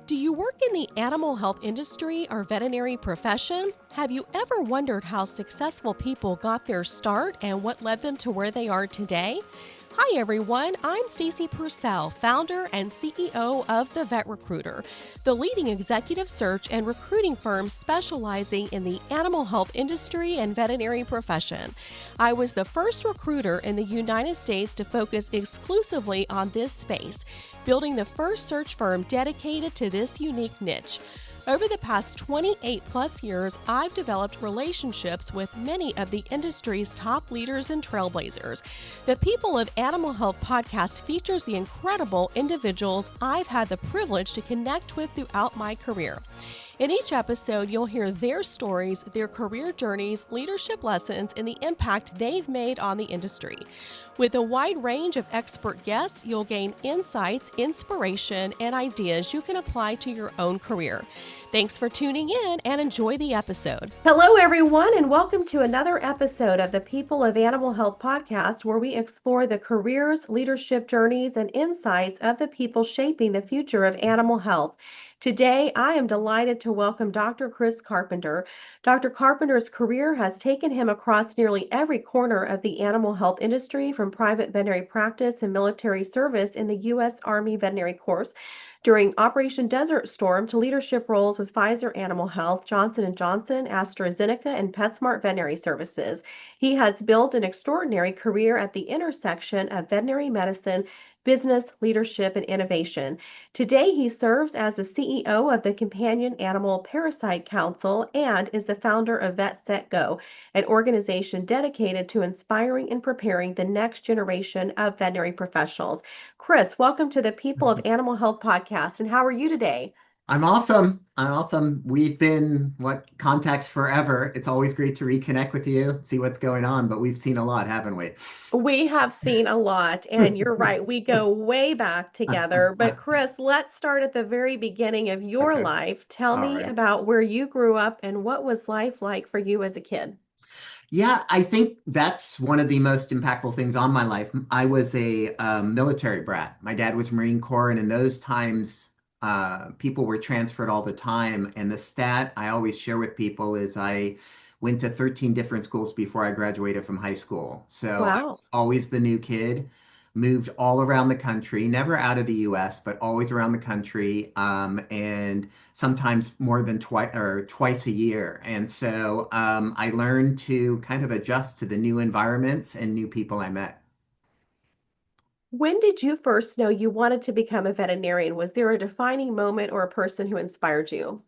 Do you work in the animal health industry or veterinary profession? Have you ever wondered how successful people got their start and what led them to where they are today? Hi everyone, I'm Stacy Purcell, founder and CEO of The Vet Recruiter, the leading executive search and recruiting firm specializing in the animal health industry and veterinary profession. I was the first recruiter in the United States to focus exclusively on this space, building the first search firm dedicated to this unique niche. Over the past 28 plus years, I've developed relationships with many of the industry's top leaders and trailblazers. The People of Animal Health podcast features the incredible individuals I've had the privilege to connect with throughout my career. In each episode, you'll hear their stories, their career journeys, leadership lessons, and the impact they've made on the industry. With a wide range of expert guests, you'll gain insights, inspiration, and ideas you can apply to your own career. Thanks for tuning in and enjoy the episode. Hello, everyone, and welcome to another episode of the People of Animal Health podcast, where we explore the careers, leadership journeys, and insights of the people shaping the future of animal health. Today, I am delighted to welcome Dr. Chris Carpenter. Dr. Carpenter's career has taken him across nearly every corner of the animal health industry, from private veterinary practice and military service in the U.S. Army Veterinary Corps during Operation Desert Storm to leadership roles with Pfizer Animal Health, Johnson & Johnson, AstraZeneca, and PetSmart Veterinary Services. He has built an extraordinary career at the intersection of veterinary medicine, business, leadership, and innovation. Today, he serves as the CEO of the Companion Animal Parasite Council and is the founder of VetSetGo, an organization dedicated to inspiring and preparing the next generation of veterinary professionals. Chris, welcome to the People of Animal Health podcast, and how are you today? I'm awesome. I'm awesome. We've been contacts forever. It's always great to reconnect with you, see what's going on, but we've seen a lot, haven't we? We have seen a lot, and you're right. We go way back together. But Chris, let's start at the very beginning of your Okay. life. Tell All me right. about where you grew up and what was life like for you as a kid? Yeah, I think that's one of the most impactful things on my life. I was a military brat. My dad was Marine Corps, and in those times, people were transferred all the time. And the stat I always share with people is I went to 13 different schools before I graduated from high school. So I Wow. was always the new kid, moved all around the country, never out of the US, but always around the country, and sometimes more than twice a year. And so I learned to kind of adjust to the new environments and new people I met. When did you first know you wanted to become a veterinarian? Was there a defining moment or a person who inspired you?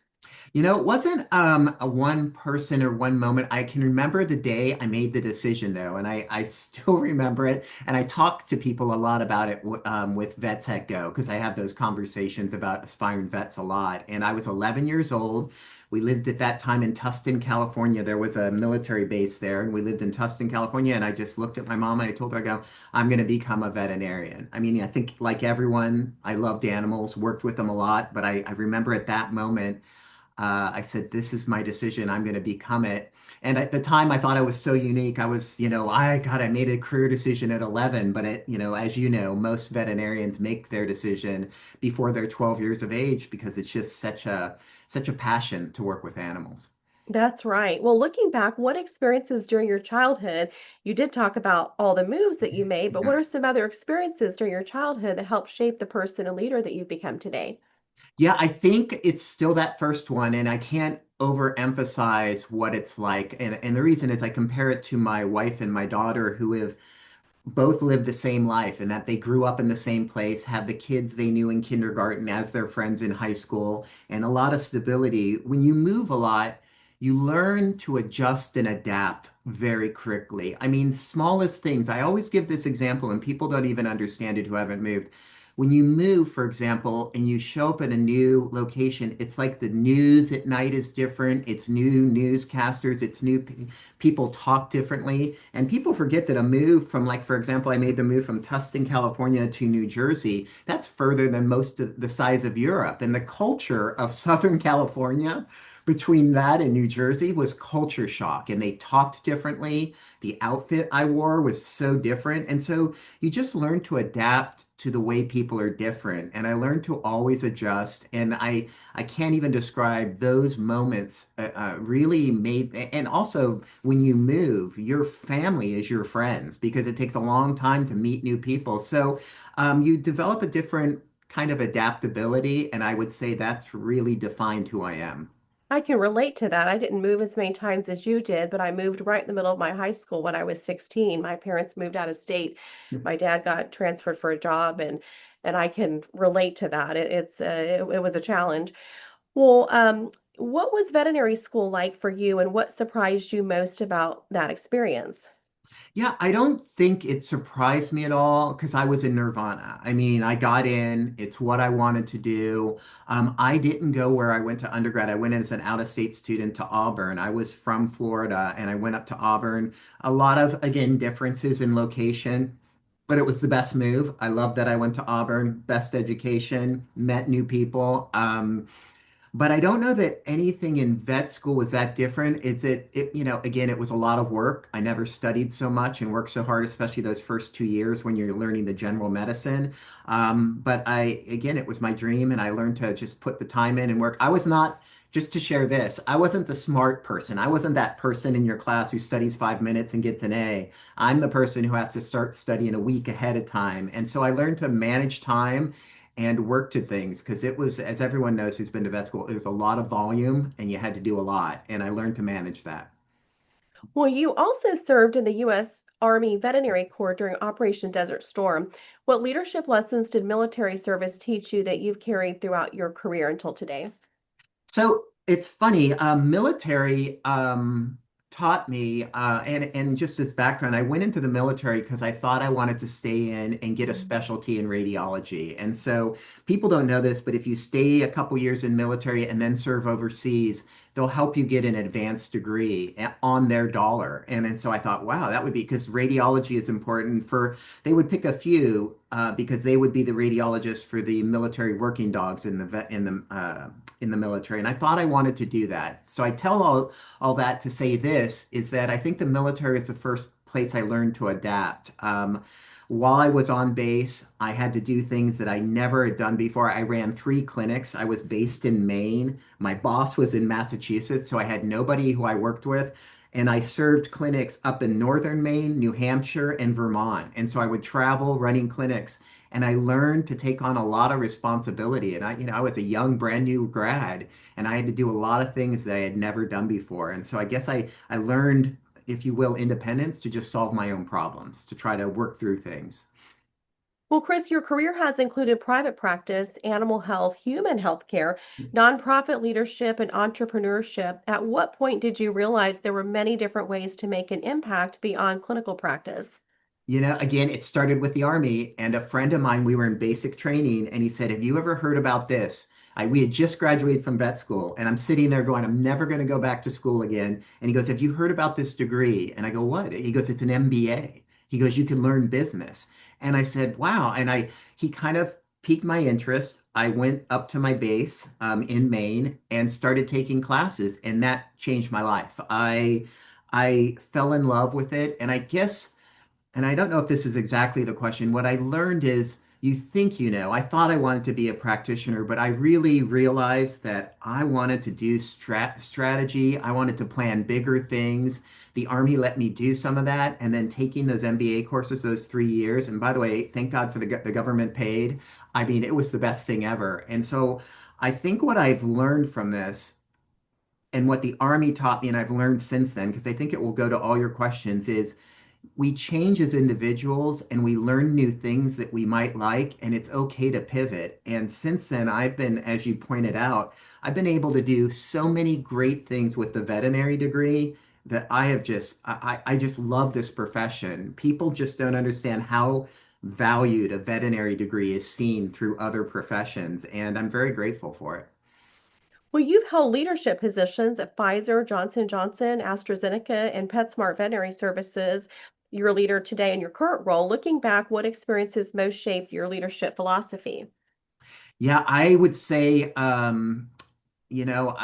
It wasn't a one person or one moment. I can remember the day I made the decision though, and I still remember it. And I talk to people a lot about it with Vets at Go because I have those conversations about aspiring vets a lot. And I was 11 years old. We lived at that time in Tustin, California. There was a military base there, and we lived in Tustin, California. And I just looked at my mom and I told her, I go, I'm going to become a veterinarian. I mean, I think like everyone, I loved animals, worked with them a lot, but I remember at that moment. I said, this is my decision. I'm going to become it. And at the time, I thought I was so unique. I was, I made a career decision at 11. But, as you know, most veterinarians make their decision before they're 12 years of age because it's just such a passion to work with animals. That's right. Well, looking back, what experiences during your childhood, you did talk about all the moves that you made, but what Yeah. are some other experiences during your childhood that helped shape the person and leader that you've become today? Yeah, I think it's still that first one, and I can't overemphasize what it's like. And the reason is I compare it to my wife and my daughter who have both lived the same life and that they grew up in the same place, have the kids they knew in kindergarten as their friends in high school, and a lot of stability. When you move a lot, you learn to adjust and adapt very quickly. I mean, smallest things. I always give this example, and people don't even understand it who haven't moved. When you move, for example, and you show up in a new location, it's like the news at night is different. It's new newscasters, it's new people talk differently. And people forget that a move from, like, for example, I made the move from Tustin, California to New Jersey. That's further than most of the size of Europe. And the culture of Southern California between that and New Jersey was culture shock, and they talked differently. The outfit I wore was so different. And so you just learn to adapt to the way people are different. And I learned to always adjust. And I can't even describe those moments really made, and also when you move, your family is your friends because it takes a long time to meet new people. So you develop a different kind of adaptability. And I would say that's really defined who I am. I can relate to that. I didn't move as many times as you did, but I moved right in the middle of my high school when I was 16. My parents moved out of state. My dad got transferred for a job, and I can relate to that. It was a challenge. Well, what was veterinary school like for you, and what surprised you most about that experience? Yeah, I don't think it surprised me at all because I was in Nirvana. I mean, I got in, it's what I wanted to do. I didn't go where I went to undergrad. I went as an out-of-state student to Auburn. I was from Florida and I went up to Auburn. A lot of, again, differences in location, but it was the best move. I love that I went to Auburn, best education, met new people. But I don't know that anything in vet school was that different. Again, it was a lot of work. I never studied so much and worked so hard, especially those first 2 years when you're learning the general medicine. Again, it was my dream and I learned to just put the time in and work. I was not, just to share this, I wasn't the smart person. I wasn't that person in your class who studies 5 minutes and gets an A. I'm the person who has to start studying a week ahead of time. And so I learned to manage time and work to things because it was, as everyone knows who's been to vet school, it was a lot of volume and you had to do a lot. And I learned to manage that. Well, you also served in the U.S. Army Veterinary Corps during Operation Desert Storm. What leadership lessons did military service teach you that you've carried throughout your career until today? So it's funny, military taught me, and just as background, I went into the military because I thought I wanted to stay in and get a specialty in radiology. And so people don't know this, but if you stay a couple years in military and then serve overseas, they'll help you get an advanced degree on their dollar. And so I thought, wow, that would be because radiology is important for, they would pick a few because they would be the radiologists for the military working dogs in the military. And I thought I wanted to do that. So I tell all that to say this is that I think the military is the first place I learned to adapt. While I was on base, I had to do things that I never had done before. I ran 3 clinics. I was based in Maine. My boss was in Massachusetts, so I had nobody who I worked with. And I served clinics up in northern Maine, New Hampshire, and Vermont. And so I would travel running clinics and I learned to take on a lot of responsibility. And I was a young, brand new grad, and I had to do a lot of things that I had never done before. And so I guess I learned, if you will, independence to just solve my own problems, to try to work through things. Well, Chris, your career has included private practice, animal health, human health care, nonprofit leadership, and entrepreneurship. At what point did you realize there were many different ways to make an impact beyond clinical practice? Again, it started with the Army, and a friend of mine, we were in basic training, and he said, "Have you ever heard about this?" We had just graduated from vet school, and I'm sitting there going, "I'm never going to go back to school again." And he goes, "Have you heard about this degree?" And I go, "What?" He goes, "It's an MBA." He goes, "You can learn business." And I said, "Wow." He kind of piqued my interest. I went up to my base in Maine and started taking classes, and that changed my life. I fell in love with it, and I guess. And I don't know if this is exactly the question. What I learned is you think you know. I thought I wanted to be a practitioner, but I really realized that I wanted to do strategy. I wanted to plan bigger things. The Army let me do some of that. And then taking those MBA courses, those 3 years. And by the way, thank God for the government paid. I mean, it was the best thing ever. And so I think what I've learned from this and what the Army taught me, and I've learned since then, because I think it will go to all your questions, is we change as individuals and we learn new things that we might like, and it's okay to pivot. And since then, I've been, as you pointed out, I've been able to do so many great things with the veterinary degree that I just love this profession. People just don't understand how valued a veterinary degree is seen through other professions, and I'm very grateful for it. Well, you've held leadership positions at Pfizer, Johnson& Johnson, AstraZeneca, and PetSmart Veterinary Services. You're a leader today in your current role. Looking back, what experiences most shaped your leadership philosophy? Yeah, I would say, you know,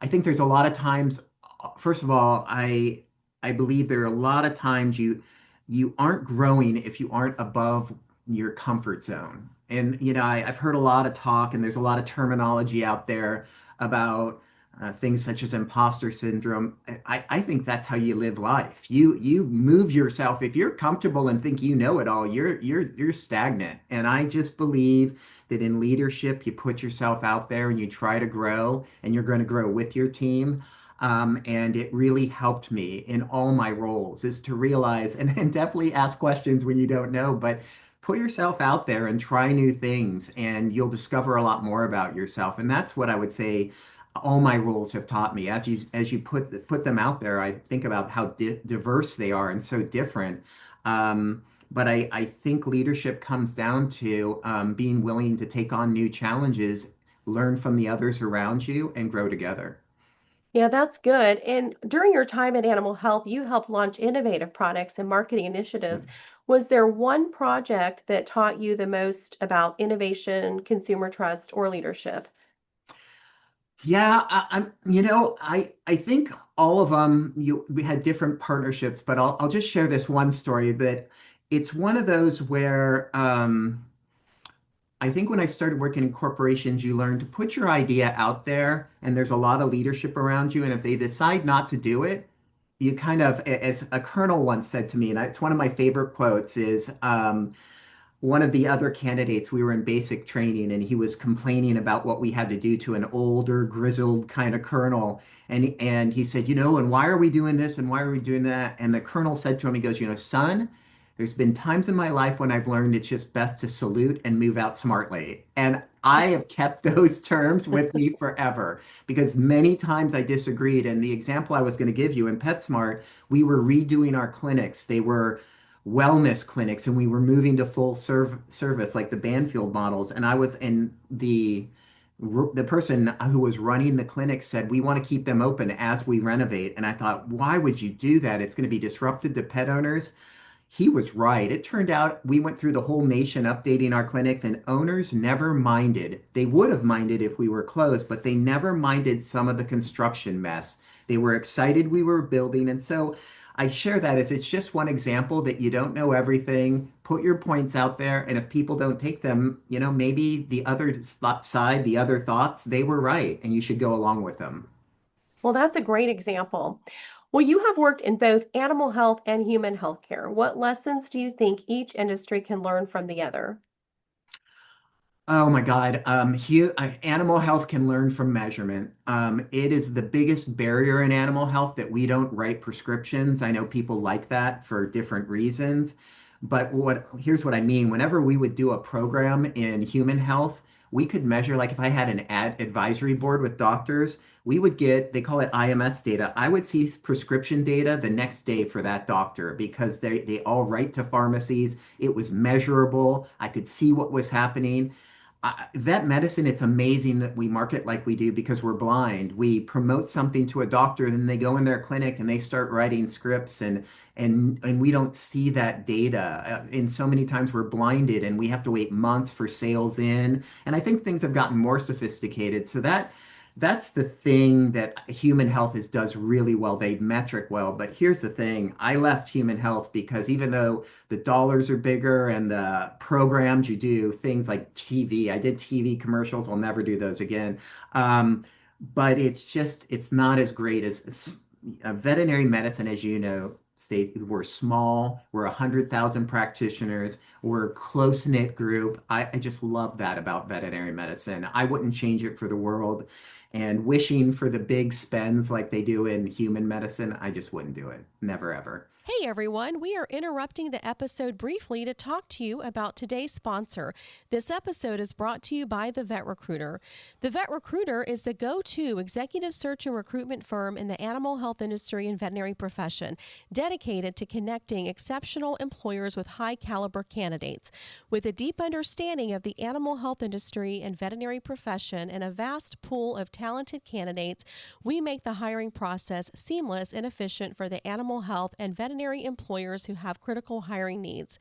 I think there's a lot of times, first of all, I believe there are a lot of times you aren't growing if you aren't above your comfort zone. And I've heard a lot of talk, and there's a lot of terminology out there about things such as imposter syndrome. I think that's how you live life. You move yourself. If you're comfortable and think you know it all, you're stagnant. And I just believe that in leadership, you put yourself out there and you try to grow, and you're going to grow with your team. And it really helped me in all my roles is to realize and definitely ask questions when you don't know, but put yourself out there and try new things, and you'll discover a lot more about yourself. And that's what I would say all my roles have taught me. As you put them out there, I think about how diverse they are and so different. But I think leadership comes down to being willing to take on new challenges, learn from the others around you, and grow together. Yeah, that's good. And during your time in animal health, you helped launch innovative products and marketing initiatives. Was there one project that taught you the most about innovation, consumer trust, or leadership? Yeah, I think all of them we had different partnerships, but I'll just share this one story that it's one of those where I think when I started working in corporations, you learn to put your idea out there, and there's a lot of leadership around you. And if they decide not to do it, you kind of, as a colonel once said to me, and it's one of my favorite quotes, is one of the other candidates, we were in basic training, and he was complaining about what we had to do to an older, grizzled kind of colonel. And he said, and why are we doing this? And why are we doing that? And the colonel said to him, he goes, son, there's been times in my life when I've learned it's just best to salute and move out smartly. And I have kept those terms with me forever because many times I disagreed. And the example I was going to give you in PetSmart, we were redoing our clinics. They were wellness clinics, and we were moving to full service like the Banfield models. And I was in the person who was running the clinic said, we want to keep them open as we renovate. And I thought, why would you do that? It's going to be disruptive to pet owners. He was right. It turned out we went through the whole nation updating our clinics, and owners never minded. They would have minded if we were closed, but they never minded some of the construction mess. They were excited we were building. And so I share that as it's just one example that you don't know everything. Put your points out there, and if people don't take them, maybe the other side, the other thoughts, they were right, and you should go along with them. Well, that's a great example. Well, you have worked in both animal health and human health care. What lessons do you think each industry can learn from the other? Oh my God. Animal health can learn from measurement. It is the biggest barrier in animal health that we don't write prescriptions. I know people like that for different reasons, but here's what I mean. Whenever we would do a program in human health, we could measure, like if I had an advisory board with doctors, we would get, they call it IMS data. I would see prescription data the next day for that doctor because they all write to pharmacies. It was measurable. I could see what was happening. Vet medicine, it's amazing that we market like we do because we're blind. We promote something to a doctor, then they go in their clinic and they start writing scripts, and we don't see that data. And so many times we're blinded and we have to wait months for sales in. And I think things have gotten more sophisticated. So that's the thing that human health does really well. They metric well. But here's the thing. I left human health because even though the dollars are bigger and the programs you do, things like TV, I did TV commercials. I'll never do those again. But it's not as great as veterinary medicine, as you know, states we're small, we're 100,000 practitioners, we're a close-knit group. I just love that about veterinary medicine. I wouldn't change it for the world. And wishing for the big spends like they do in human medicine, I just wouldn't do it. Never, ever. Hey everyone, we are interrupting the episode briefly to talk to you about today's sponsor. This episode is brought to you by the Vet Recruiter. The Vet Recruiter is the go-to executive search and recruitment firm in the animal health industry and veterinary profession, dedicated to connecting exceptional employers with high caliber candidates. With a deep understanding of the animal health industry and veterinary profession and a vast pool of talented candidates, we make the hiring process seamless and efficient for the animal health and veterinary veterinary employers who have critical hiring needs.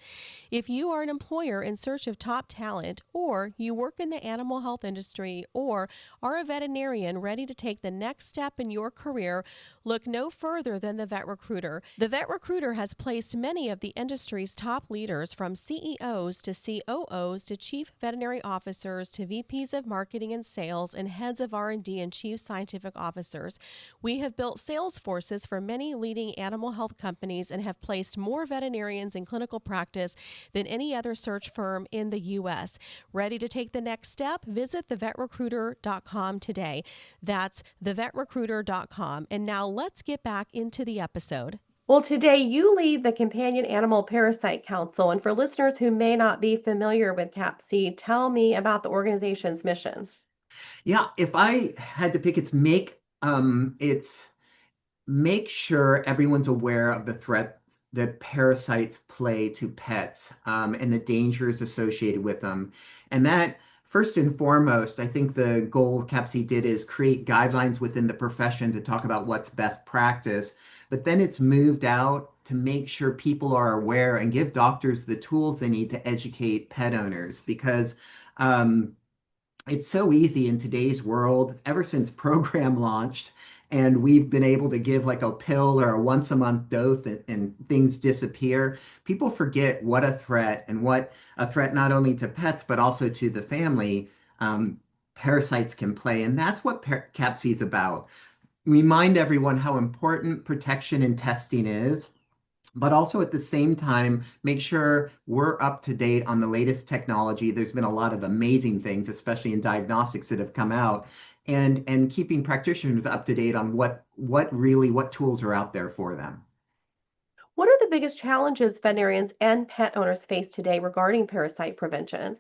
If you are an employer in search of top talent, or you work in the animal health industry, or are a veterinarian ready to take the next step in your career, look no further than the Vet Recruiter. The Vet Recruiter has placed many of the industry's top leaders, from CEOs to COOs to chief veterinary officers to VPs of marketing and sales and heads of R&D and chief scientific officers. We have built sales forces for many leading animal health companies and have placed more veterinarians in clinical practice than any other search firm in the U.S. Ready to take the next step? Visit thevetrecruiter.com today. That's thevetrecruiter.com. And now let's get back into the episode. Well, today you lead the Companion Animal Parasite Council. And for listeners who may not be familiar with CAPC, tell me about the organization's mission. Yeah, if I had to pick, it's make sure everyone's aware of the threats that parasites play to pets, and the dangers associated with them. And that, first and foremost, I think the goal CAPC did is create guidelines within the profession to talk about what's best practice. But then it's moved out to make sure people are aware and give doctors the tools they need to educate pet owners, because it's so easy in today's world, ever since program launched, and we've been able to give like a pill or a once a month dose, and things disappear. People forget what a threat, and what a threat not only to pets, but also to the family, parasites can play. And that's what CAPC is about. Remind everyone how important protection and testing is, but also at the same time, make sure we're up to date on the latest technology. There's been a lot of amazing things, especially in diagnostics, that have come out, and keeping practitioners up to date on what tools are out there for them. What are the biggest challenges veterinarians and pet owners face today regarding parasite prevention?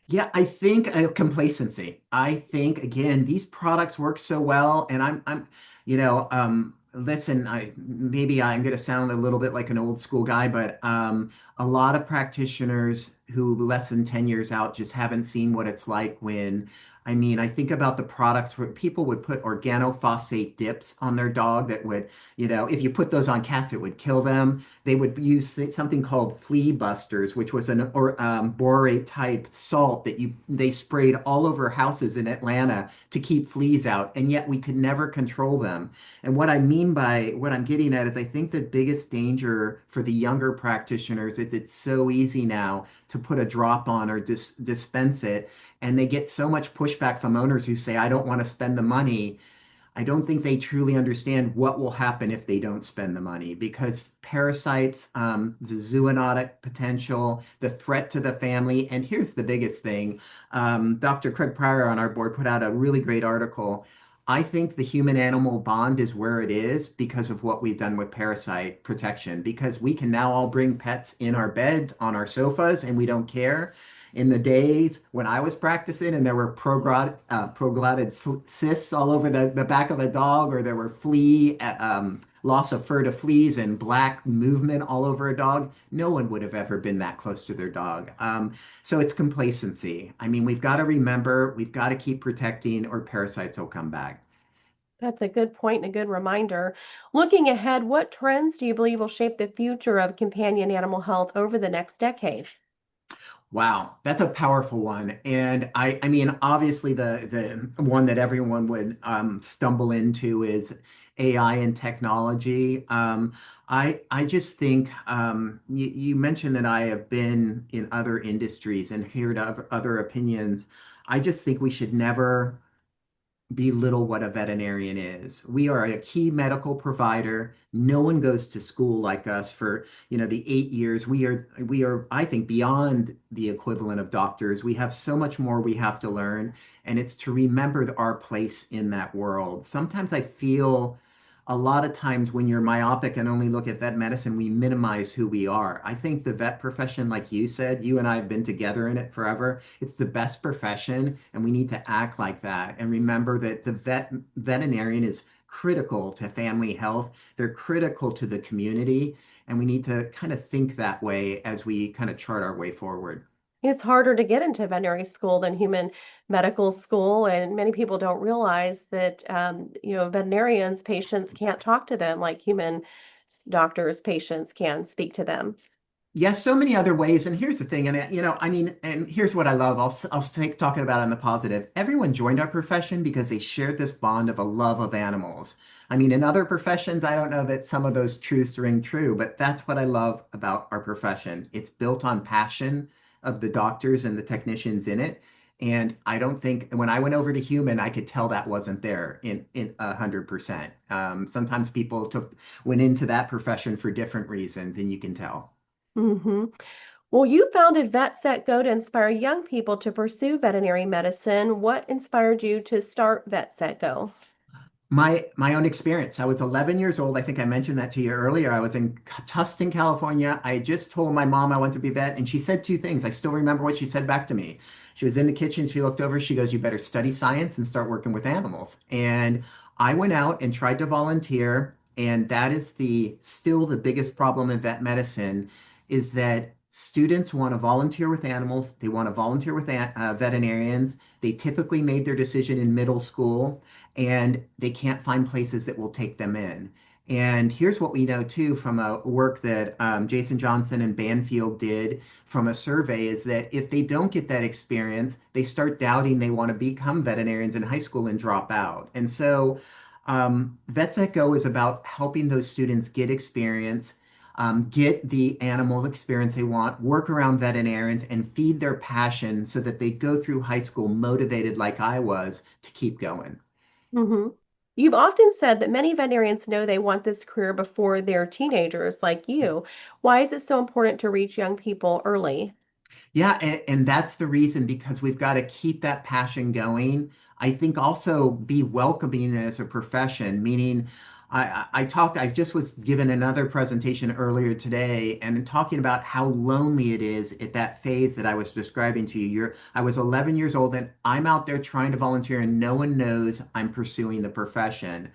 Yeah, I think complacency. I think again, these products work so well, and listen, maybe I'm going to sound a little bit like an old school guy, but a lot of practitioners who less than 10 years out just haven't seen what it's like when. I mean, I think about the products where people would put organophosphate dips on their dog that would, if you put those on cats, it would kill them. They would use something called flea busters, which was an borate type salt that they sprayed all over houses in Atlanta to keep fleas out, and yet we could never control them. And what I mean by what I'm getting at is I think the biggest danger for the younger practitioners is it's so easy now to put a drop on or dispense it, and they get so much pushback from owners who say, I don't want to spend the money. I don't think they truly understand what will happen if they don't spend the money, because parasites, the zoonotic potential, the threat to the family. And here's the biggest thing. Dr. Craig Pryor on our board put out a really great article. I think the human animal bond is where it is because of what we've done with parasite protection, because we can now all bring pets in our beds, on our sofas, and we don't care. In the days when I was practicing and there were proglotid cysts all over the back of a dog, or there were loss of fur to fleas and black movement all over a dog, no one would have ever been that close to their dog. So it's complacency. I mean, we've got to remember, we've got to keep protecting, or parasites will come back. That's a good point and a good reminder. Looking ahead, what trends do you believe will shape the future of companion animal health over the next decade? Wow, that's a powerful one. And I mean, obviously the one that everyone would stumble into is AI and technology. I just think you mentioned that I have been in other industries and heard of other opinions. I just think we should never belittle what a veterinarian is. We are a key medical provider. No one goes to school like us for, the 8 years. We are, I think, beyond the equivalent of doctors. We have so much more we have to learn, and it's to remember our place in that world. Sometimes I feel a lot of times when you're myopic and only look at vet medicine, we minimize who we are. I think the vet profession, like you said, you and I have been together in it forever. It's the best profession, and we need to act like that and remember that the veterinarian is critical to family health. They're critical to the community, and we need to kind of think that way as we kind of chart our way forward. It's harder to get into veterinary school than human medical school, and many people don't realize that veterinarians, patients can't talk to them like human doctors, patients can speak to them. Yes, so many other ways. And here's the thing, and I mean, and here's what I love. I'll take talking about it on the positive. Everyone joined our profession because they shared this bond of a love of animals. I mean, in other professions, I don't know that some of those truths ring true, but that's what I love about our profession. It's built on passion of the doctors and the technicians in it. And I don't think when I went over to human, I could tell that wasn't there in 100%. Sometimes people went into that profession for different reasons, and you can tell. Hmm. Well, you founded VetSetGo to inspire young people to pursue veterinary medicine. What inspired you to start VetSetGo? My own experience. I was 11 years old. I think I mentioned that to you earlier. I was in Tustin, California. I had just told my mom I wanted to be a vet, and she said two things. I still remember what she said back to me. She was in the kitchen. She looked over. She goes, "You better study science and start working with animals." And I went out and tried to volunteer, and that is the still the biggest problem in vet medicine is that students want to volunteer with animals. They want to volunteer with veterinarians. They typically made their decision in middle school and they can't find places that will take them in. And here's what we know too from a work that Jason Johnson and Banfield did from a survey is that if they don't get that experience, they start doubting they want to become veterinarians in high school and drop out. And so Vets That Go is about helping those students get experience, get the animal experience they want, work around veterinarians, and feed their passion so that they go through high school motivated like I was to keep going. Hmm. You've often said that many veterinarians know they want this career before they're teenagers, like you. Why is it so important to reach young people early? Yeah, and that's the reason because we've got to keep that passion going. I think also be welcoming as a profession, meaning I just was given another presentation earlier today and talking about how lonely it is at that phase that I was describing to you. I was 11 years old and I'm out there trying to volunteer and no one knows I'm pursuing the profession.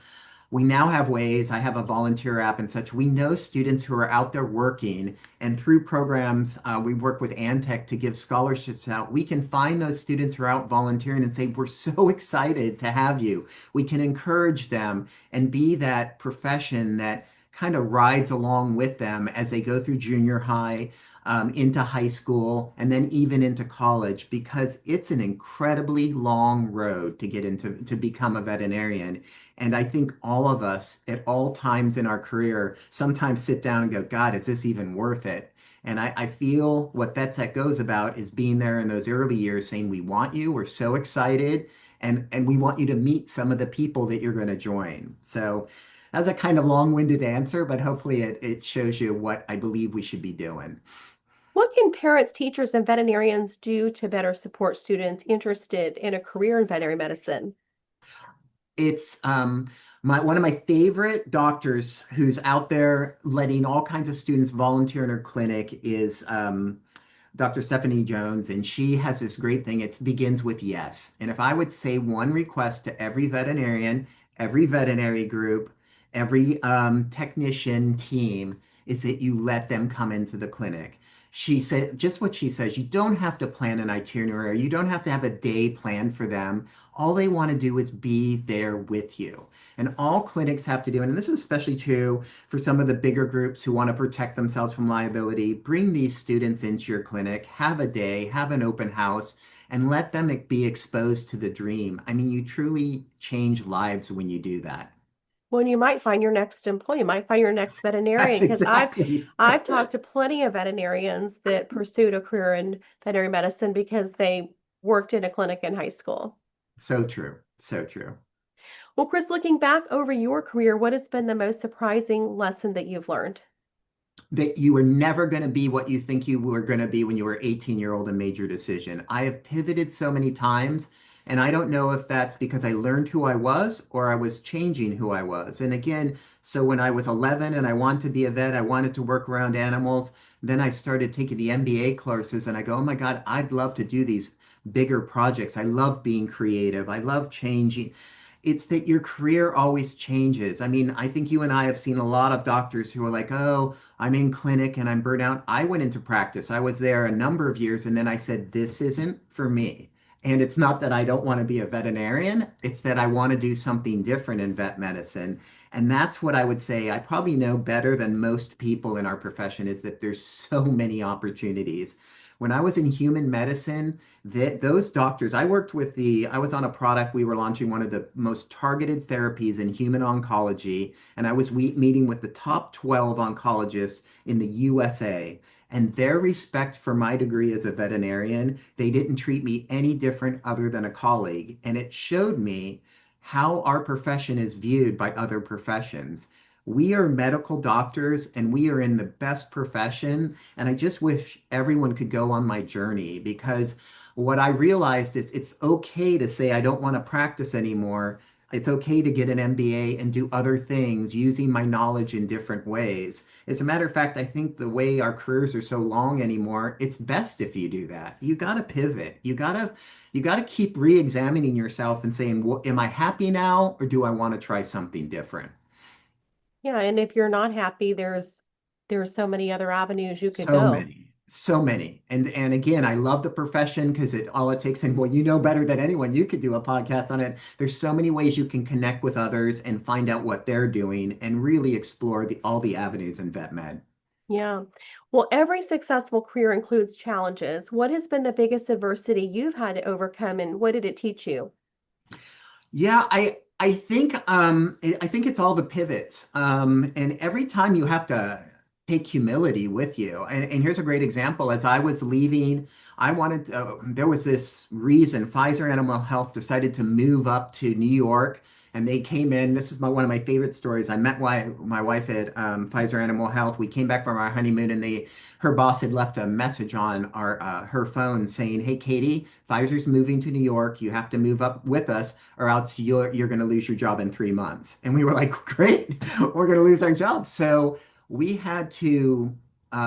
We now have ways, I have a volunteer app and such. We know students who are out there working, and through programs, we work with Antec to give scholarships out. We can find those students who are out volunteering and say, "We're so excited to have you." We can encourage them and be that profession that kind of rides along with them as they go through junior high, into high school, and then even into college, because it's an incredibly long road to get into to become a veterinarian. And I think all of us at all times in our career sometimes sit down and go, God, is this even worth it? And I feel what Vets That Goes about is being there in those early years saying, we want you, we're so excited, and we want you to meet some of the people that you're going to join. So that's a kind of long-winded answer, but hopefully it shows you what I believe we should be doing. What can parents, teachers, and veterinarians do to better support students interested in a career in veterinary medicine? It's my one of my favorite doctors who's out there letting all kinds of students volunteer in her clinic is Dr. Stephanie Jones, and she has this great thing. It begins with yes. And if I would say one request to every veterinarian, every veterinary group, every technician team is that you let them come into the clinic. She said just what she says. You don't have to plan an itinerary. You don't have to have a day planned for them. All they want to do is be there with you. And all clinics have to do, and this is especially true for some of the bigger groups who want to protect themselves from liability, bring these students into your clinic, have a day, have an open house, and let them be exposed to the dream. I mean, you truly change lives when you do that. When you might find your next employee, you might find your next That's veterinarian, because exactly I've talked to plenty of veterinarians that pursued a career in veterinary medicine because they worked in a clinic in high school. so true. So true. Well, Chris, looking back over your career, what has been the most surprising lesson that you've learned? That you were never going to be what you think you were going to be when you were 18-year-old and made your decision. I have pivoted so many times, and I don't know if that's because I learned who I was or I was changing who I was. And again, so when I was 11 and I wanted to be a vet, I wanted to work around animals. Then I started taking the MBA courses, and I go, oh my God, I'd love to do these bigger projects. I love being creative. I love changing. It's that your career always changes. I mean, I think you and I have seen a lot of doctors who are like, oh, I'm in clinic and I'm burnt out. I went into practice. I was there a number of years and then I said, this isn't for me. And it's not that I don't want to be a veterinarian, it's that I want to do something different in vet medicine. And that's what I would say I probably know better than most people in our profession is that there's so many opportunities. When I was in human medicine, that those doctors, I was on a product, we were launching one of the most targeted therapies in human oncology, and I was meeting with the top 12 oncologists in the USA. And their respect for my degree as a veterinarian, they didn't treat me any different other than a colleague. And it showed me how our profession is viewed by other professions. We are medical doctors and we are in the best profession. And I just wish everyone could go on my journey because what I realized is it's okay to say I don't want to practice anymore. It's okay to get an MBA and do other things using my knowledge in different ways. As a matter of fact, I think the way our careers are so long anymore, it's best if you do that. You got to pivot. You got to keep re-examining yourself and saying, well, am I happy now or do I want to try something different? Yeah, and if you're not happy, there's so many other avenues you could So go. many, so many. And again, I love the profession because it all it takes, and well, you know better than anyone, you could do a podcast on it. There's so many ways you can connect with others and find out what they're doing and really explore all the avenues in vet med. Yeah. Well, every successful career includes challenges. What has been the biggest adversity you've had to overcome, and what did it teach you? Yeah, I think it's all the pivots. And every time you have to take humility with you. And here's a great example. As I was leaving, there was this reason Pfizer Animal Health decided to move up to New York. And they came in. This is one of my favorite stories. I met my wife at Pfizer Animal Health. We came back from our honeymoon, and her boss had left a message on her phone saying, "Hey, Katie, Pfizer's moving to New York. You have to move up with us, or else you're going to lose your job in 3 months." And we were like, "Great, we're going to lose our job." So we had to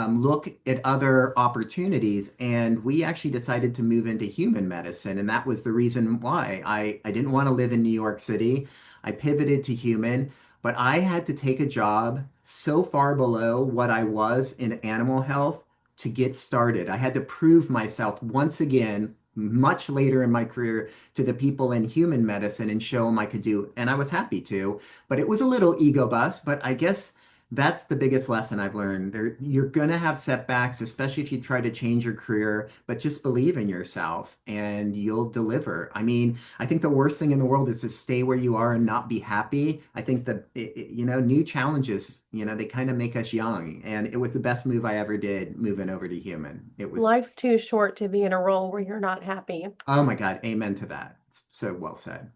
look at other opportunities, and we actually decided to move into human medicine, and that was the reason why I didn't want to live in New York City. I pivoted to human, but I had to take a job so far below what I was in animal health to get started. I had to prove myself once again, much later in my career, to the people in human medicine and show them I could do. And I was happy to, but it was a little ego bust. But I guess that's the biggest lesson I've learned. You're going to have setbacks, especially if you try to change your career, but just believe in yourself and you'll deliver. I mean, I think the worst thing in the world is to stay where you are and not be happy. I think that, new challenges, they kind of make us young. And it was the best move I ever did moving over to human. It was, Life's too short to be in a role where you're not happy. oh my God, amen to that. It's so well said.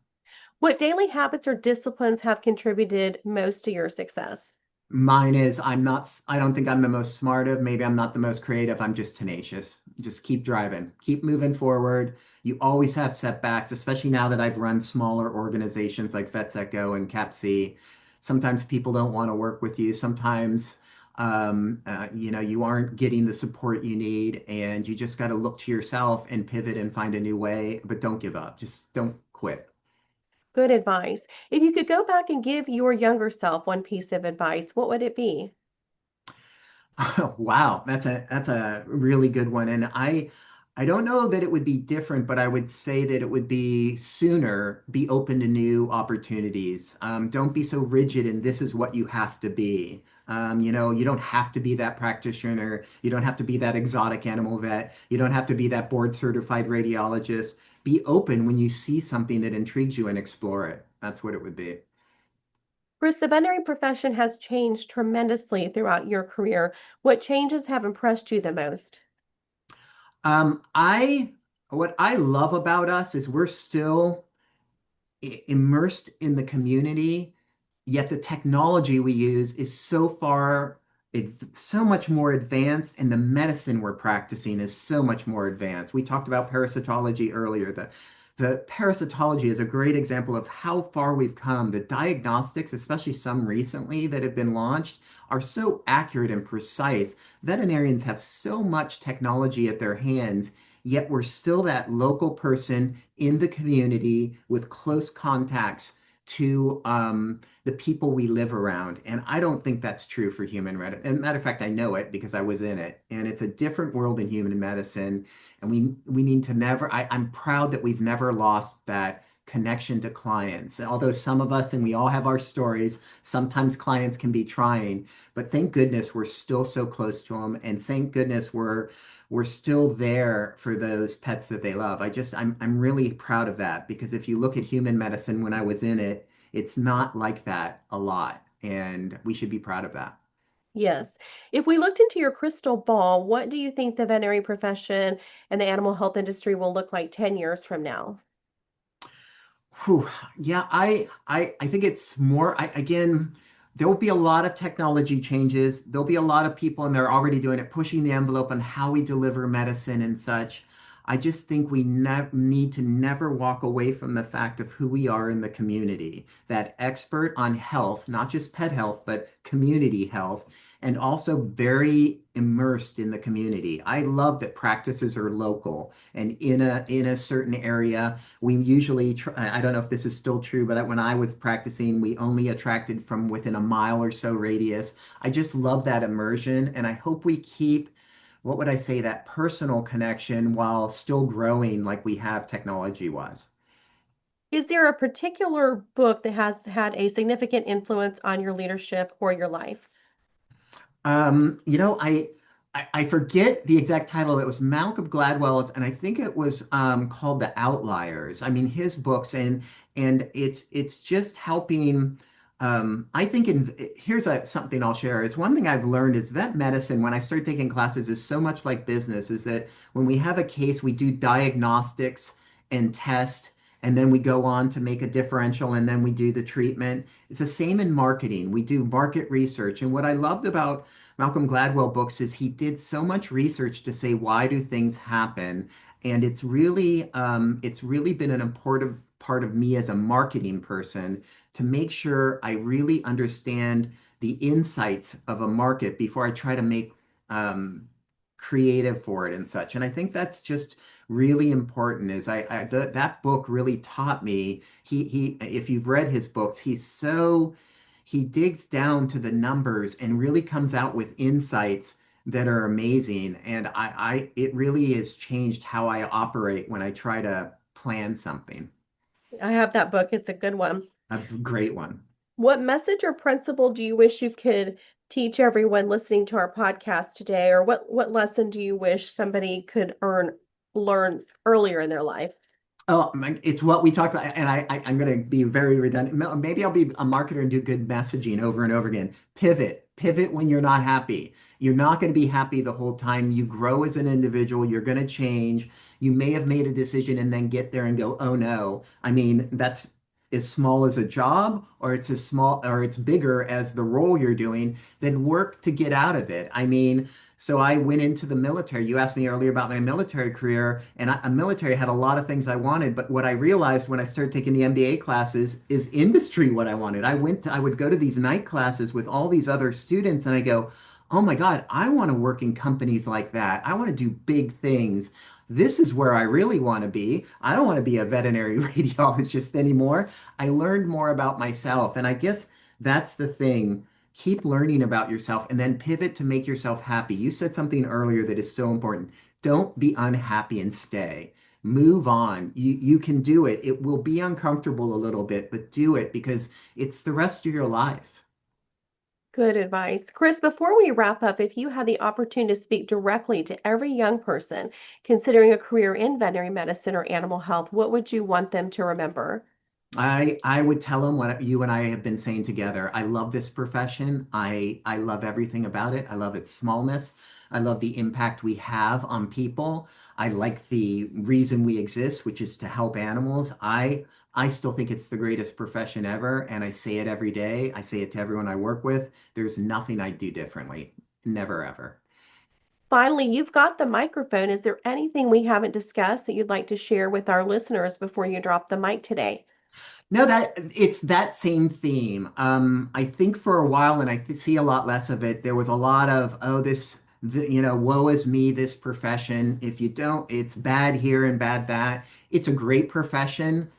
What daily habits or disciplines have contributed most to your success? Mine is I don't think I'm the most smart of, maybe I'm not the most creative. I'm just tenacious. Just keep driving, keep moving forward. You always have setbacks, especially now that I've run smaller organizations like Vets That Go and CAPC. Sometimes people don't want to work with you. Sometimes, you aren't getting the support you need, and you just got to look to yourself and pivot and find a new way, but don't give up. Just don't quit. Good advice. If you could go back and give your younger self one piece of advice, what would it be? Wow, that's a really good one. And I don't know that it would be different, but I would say that it would be sooner be open to new opportunities. Don't be so rigid and this is what you have to be. You don't have to be that practitioner. You don't have to be that exotic animal vet. You don't have to be that board certified radiologist. Be open when you see something that intrigues you and explore it. That's what it would be. Bruce, the veterinary profession has changed tremendously throughout your career. What changes have impressed you the most? Um, I what I love about us is we're still immersed in the community, yet the technology we use is so much more advanced, and the medicine we're practicing is so much more advanced. We talked about parasitology earlier. The parasitology is a great example of how far we've come. The diagnostics, especially some recently that have been launched, are so accurate and precise. Veterinarians have so much technology at their hands, yet we're still that local person in the community with close contacts to the people we live around. And I don't think that's true for human medicine. And matter of fact, I know it because I was in it. And it's a different world in human medicine. And we need to never, I'm proud that we've never lost that connection to clients. Although some of us, and we all have our stories, sometimes clients can be trying, but thank goodness we're still so close to them. And thank goodness we're still there for those pets that they love. I'm really proud of that because if you look at human medicine when I was in it, it's not like that a lot. And we should be proud of that. Yes. If we looked into your crystal ball, what do you think the veterinary profession and the animal health industry will look like 10 years from now? Whew. Yeah, I think it's more, again, there will be a lot of technology changes. There'll be a lot of people, and they're already doing it, pushing the envelope on how we deliver medicine and such. I just think we need to never walk away from the fact of who we are in the community, that expert on health, not just pet health, but community health, and also very immersed in the community. I love that practices are local and in a certain area. We usually try, I don't know if this is still true, but when I was practicing, we only attracted from within a mile or so radius. I just love that immersion, and I hope we keep, what would I say, that personal connection while still growing like we have technology-wise. Is there a particular book that has had a significant influence on your leadership or your life? You know, I forget the exact title. It was Malcolm Gladwell's, and I think it was called The Outliers. I mean, his books, and it's just helping. I think here's something I'll share is one thing I've learned is vet medicine when I started taking classes is so much like business. Is that when we have a case, we do diagnostics and test. And then we go on to make a differential, and then we do the treatment. It's the same in marketing. We do market research. And what I loved about Malcolm Gladwell books is he did so much research to say why do things happen, and it's really been an important part of me as a marketing person to make sure I really understand the insights of a market before I try to make um, creative for it and such. And I think that's just really important. Is that book really taught me. He if you've read his books, he digs down to the numbers and really comes out with insights that are amazing. And it really has changed how I operate when I try to plan something. I have that book. It's a good one. A great one. What message or principle do you wish you could teach everyone listening to our podcast today? Or what lesson do you wish somebody could learn earlier in their life? Oh, it's what we talked about, and I'm going to be very redundant. Maybe I'll be a marketer and do good messaging over and over again. Pivot when you're not happy. You're not going to be happy the whole time. You grow as an individual. You're going to change. You may have made a decision and then get there and go, oh no. I mean, that's as small as a job, or it's as small, or it's bigger as the role you're doing. Then work to get out of it. I mean, so I went into the military. You asked me earlier about my military career, and a military had a lot of things I wanted. But what I realized when I started taking the MBA classes is industry what I wanted. I would go to these night classes with all these other students, and I go, oh my God, I want to work in companies like that. I want to do big things. This is where I really want to be. I don't want to be a veterinary radiologist anymore. I learned more about myself, and I guess that's the thing. Keep learning about yourself and then pivot to make yourself happy. You said something earlier that is so important. Don't be unhappy and stay. Move on. You can do it. It will be uncomfortable a little bit, but do it because it's the rest of your life. Good advice. Chris, before we wrap up, if you had the opportunity to speak directly to every young person considering a career in veterinary medicine or animal health, what would you want them to remember? I would tell them what you and I have been saying together. I love this profession. I love everything about it. I love its smallness. I love the impact we have on people. I like the reason we exist, which is to help animals. I still think it's the greatest profession ever, and I say it every day. I say it to everyone I work with. There's nothing I'd do differently. Never ever. Finally, you've got the microphone. Is there anything we haven't discussed that you'd like to share with our listeners before you drop the mic today? No, that it's that same theme. I think for a while, and see a lot less of it, there was a lot of, oh, woe is me, this profession. If you don't, it's bad here and bad that. It's a great profession.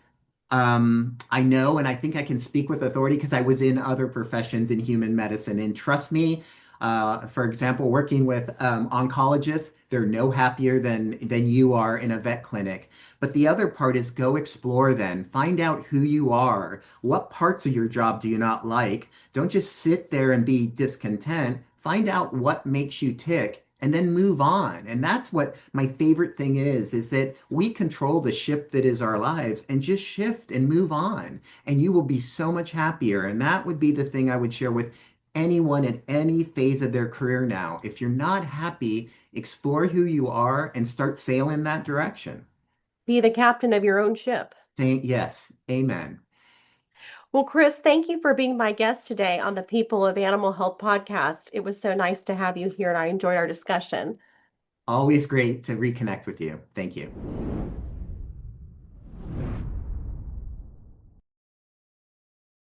I know, and I think I can speak with authority because I was in other professions in human medicine. And trust me, for example, working with oncologists, they're no happier than you are in a vet clinic. But the other part is go explore then. Find out who you are. What parts of your job do you not like? Don't just sit there and be discontent. Find out what makes you tick and then move on. And that's what my favorite thing is that we control the ship that is our lives and just shift and move on. And you will be so much happier. And that would be the thing I would share with anyone at any phase of their career now. If you're not happy, explore who you are and start sailing that direction. Be the captain of your own ship. Yes, amen. Well, Chris, thank you for being my guest today on the People of Animal Health podcast. It was so nice to have you here, and I enjoyed our discussion. Always great to reconnect with you. Thank you.